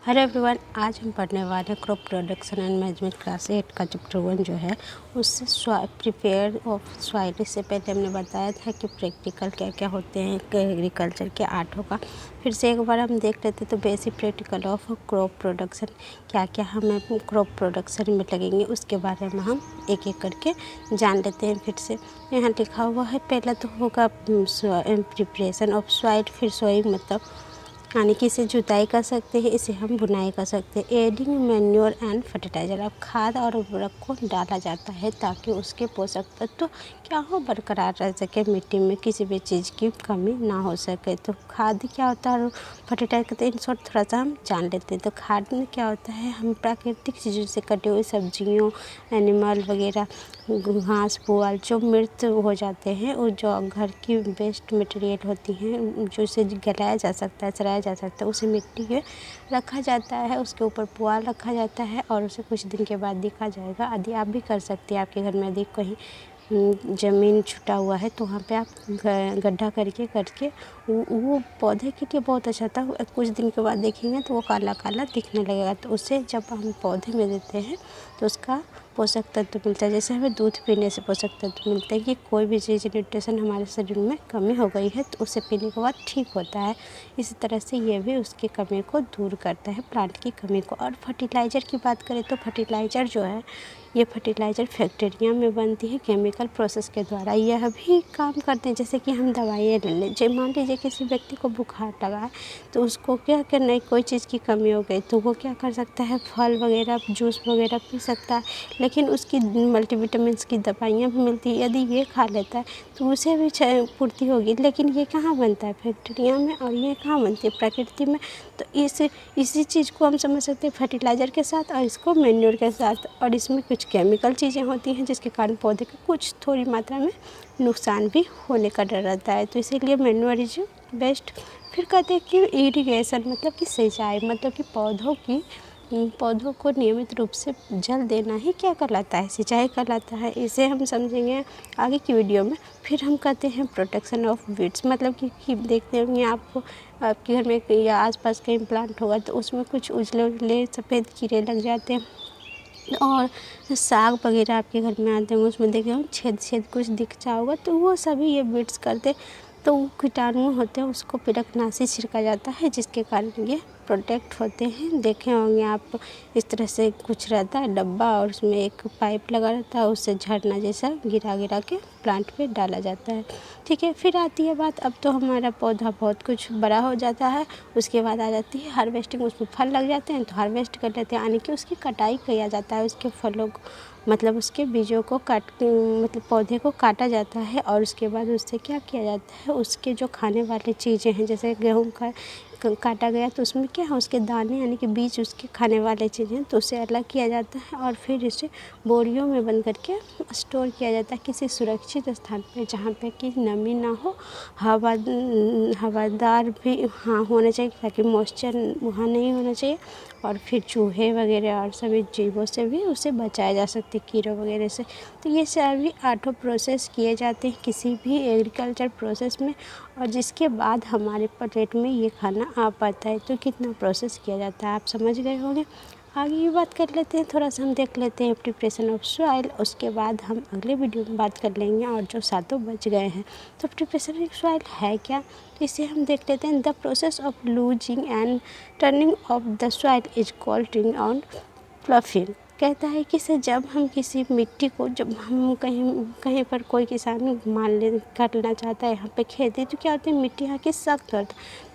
Hello everyone, आज हम पढ़ने वाले crop production and management class 8 का चैप्टर 1 जो है उससे प्रिपेयर ऑफ सॉइल। इससे पहले हमने बताया था कि प्रैक्टिकल क्या क्या होते हैं एग्रीकल्चर के आठों का। फिर से एक बार हम देख लेते तो basic practical of crop production, क्या क्या हमें क्रॉप प्रोडक्शन में लगेंगे उसके बारे में हम एक एक करके जान लेते हैं। फिर से यहाँ लिखा हुआ है, पहला तो होगा प्रिपरेशन ऑफ सॉइल, फिर सोइंग मतलब यानी कि इसे जुताई कर सकते हैं, इसे हम बुनाई कर सकते हैं। एडिंग मैन्योर एंड फर्टिलाइज़र, अब खाद और उर्वरक को डाला जाता है ताकि उसके पोषक तत्व क्या हो, बरकरार रह सके, मिट्टी में किसी भी चीज़ की कमी ना हो सके। तो खाद क्या होता है और फर्टिलाइजर कहते हैं, इन शॉर्ट थोड़ा सा हम जान लेते हैं। तो खाद में क्या होता है, हम प्राकृतिक चीज़ों से कटी हुई सब्जियों, एनिमल वगैरह, घास पुआल जो मृत हो जाते हैं और जो घर की वेस्ट मटेरियल होती हैं जो इसे गलाया जा सकता है, सड़ाया जा सकता है, उसे मिट्टी में रखा जाता है, उसके ऊपर पुआल रखा जाता है और उसे कुछ दिन के बाद देखा जाएगा। आदि आप भी कर सकते हैं, आपके घर में यदि कहीं ज़मीन छुटा हुआ है तो वहाँ पे आप गड्ढा करके वो पौधे के लिए बहुत अच्छा था। कुछ दिन के बाद देखेंगे तो वो काला काला दिखने लगेगा, तो उसे जब हम पौधे में देते हैं तो उसका पोषक तत्व मिलता है। जैसे हमें दूध पीने से पोषक तत्व मिलते हैं कि कोई भी चीज़ न्यूट्रिशन हमारे शरीर में कमी हो गई है तो उसे पीने के बाद ठीक होता है। इसी तरह से ये भी उसकी कमी को दूर करता है, प्लांट की कमी को। और फर्टिलाइज़र की बात करें तो फर्टिलाइज़र जो है, ये फर्टिलाइज़र फैक्ट्रिया में बनती है केमिकल प्रोसेस के द्वारा। यह भी काम करते हैं जैसे कि हम दवाइयाँ ले लें, जब मान लीजिए किसी व्यक्ति को बुखार लगा है तो उसको क्या करना है, कोई चीज़ की कमी हो गई तो वो क्या कर सकता है, फल वगैरह जूस वगैरह पी सकता है, लेकिन उसकी मल्टीविटामिन्स की दवाइयाँ भी मिलती है, यदि ये खा लेता है तो उसे भी पूर्ति होगी। लेकिन ये कहाँ बनता है, फैक्ट्रिया में, और ये कहाँ बनती है, प्रकृति में। तो इसी चीज़ को हम समझ सकते हैं फर्टिलाइज़र के साथ और इसको मैन्योर के साथ। और इसमें कुछ केमिकल चीज़ें होती हैं जिसके कारण पौधे को कुछ थोड़ी मात्रा में नुकसान भी होने का डर रहता है, तो इसीलिए मैन्योर इज बेस्ट। फिर कहते हैं कि इरिगेशन मतलब कि सिंचाई, मतलब कि पौधों को नियमित रूप से जल देना ही क्या कहलाता है, सिंचाई कहलाता है। इसे हम समझेंगे आगे की वीडियो में। फिर हम कहते हैं प्रोटेक्शन ऑफ वीड्स, मतलब कि देखते होंगे आपको, आपके घर में या आसपास कहीं प्लांट होगा तो उसमें कुछ उजले उजले सफ़ेद कीड़े लग जाते हैं, और साग वगैरह आपके घर में आते हैं उसमें देखे हो छेद कुछ दिख जा होगा, तो वो सभी ये वीड्स करते, तो कीटाणु होते हैं उसको पिड़कनाशी छिड़का जाता है जिसके कारण ये प्रोटेक्ट होते हैं। देखे होंगे आप, इस तरह से कुछ रहता है डब्बा और उसमें एक पाइप लगा रहता है, उससे झरना जैसा गिरा के प्लांट पे डाला जाता है। ठीक है, फिर आती है बात, अब तो हमारा पौधा बहुत कुछ बड़ा हो जाता है, उसके बाद आ जाती है हार्वेस्टिंग, उसमें फल लग जाते हैं तो हार्वेस्ट कर लेते हैं, यानी कि उसकी कटाई किया जाता है, उसके फलों को मतलब उसके बीजों को मतलब पौधे को काटा जाता है और उसके बाद उससे क्या किया जाता है, उसके जो खाने वाली चीज़ें हैं जैसे गेहूँ का काटा गया तो उसमें क्या है, उसके दाने यानी कि बीज उसके खाने वाले चीज़ें, तो उसे अलग किया जाता है और फिर इसे बोरियों में बंद करके स्टोर किया जाता है किसी सुरक्षित स्थान पे जहाँ पे कि नमी ना हो, हवादार भी हाँ होना चाहिए ताकि मॉइस्चर वहाँ नहीं होना चाहिए, और फिर चूहे वगैरह और सभी जीवों से भी उसे बचाया जा सकता है, कीड़ों वगैरह से। तो ये सभी 8 प्रोसेस किए जाते हैं किसी भी एग्रीकल्चर प्रोसेस में, और जिसके बाद हमारे प्लेट में ये खाना आ पाता है। तो कितना प्रोसेस किया जाता है आप समझ गए होंगे। आगे की बात कर लेते हैं, थोड़ा सा हम देख लेते हैं प्रिपरेशन ऑफ सॉइल, उसके बाद हम अगले वीडियो में बात कर लेंगे और जो सातों बच गए हैं। तो प्रिपरेशन ऑफ सॉइल है क्या, तो इसे हम देख लेते हैं। The process of losing and turning of the soil is called turning on ploughing. कहता है कि से जब हम किसी मिट्टी को, जब हम कहीं पर कोई किसान मान ले काटना चाहता है यहाँ पे खेती, तो क्या होता है मिट्टी यहाँ की सख्त होता है,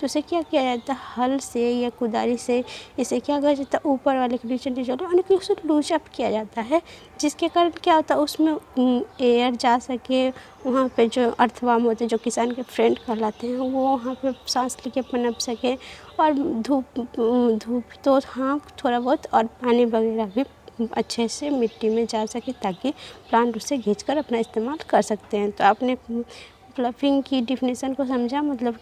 तो उसे क्या किया जाता है, हल से या कुदारी से इसे क्या किया जाता है, ऊपर वाले के नीचे यानी कि उसे लूज अप किया जाता है, जिसके कारण क्या होता है उसमें एयर जा सके, वहाँ पे जो अर्थवाम होते हैं जो किसान के फ्रेंड कहलाते हैं वो वहाँ पे सांस लेके पनप सके, और धूप तो हाँ थोड़ा बहुत, और पानी वगैरह भी अच्छे से मिट्टी में जा सके ताकि प्लांट उसे खींचकर अपना इस्तेमाल कर सकते हैं। तो आपने प्लफिंग की डिफिनेशन को समझा, मतलब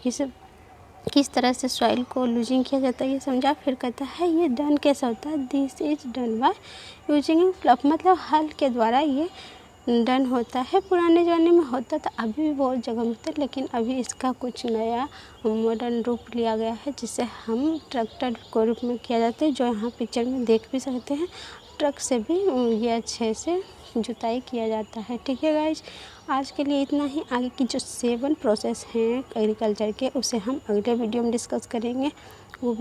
किस तरह से सॉइल को लूजिंग किया जाता है ये समझा। फिर कहता है ये डन कैसा होता है, this is done by using प्लफ, मतलब हल के द्वारा ये डन होता है। पुराने ज़माने में होता था, अभी भी बहुत जगह में होता है, लेकिन अभी इसका कुछ नया मॉडर्न रूप लिया गया है, जिसे हम ट्रैक्टर के रूप में किया जाता है, जो यहाँ पिक्चर में देख भी सकते हैं। ट्रक से भी ये अच्छे से जुताई किया जाता है। ठीक है गाइज, आज के लिए इतना ही। आगे की जो 7 प्रोसेस हैं एग्रीकल्चर के, उसे हम अगले वीडियो में डिस्कस करेंगे। वो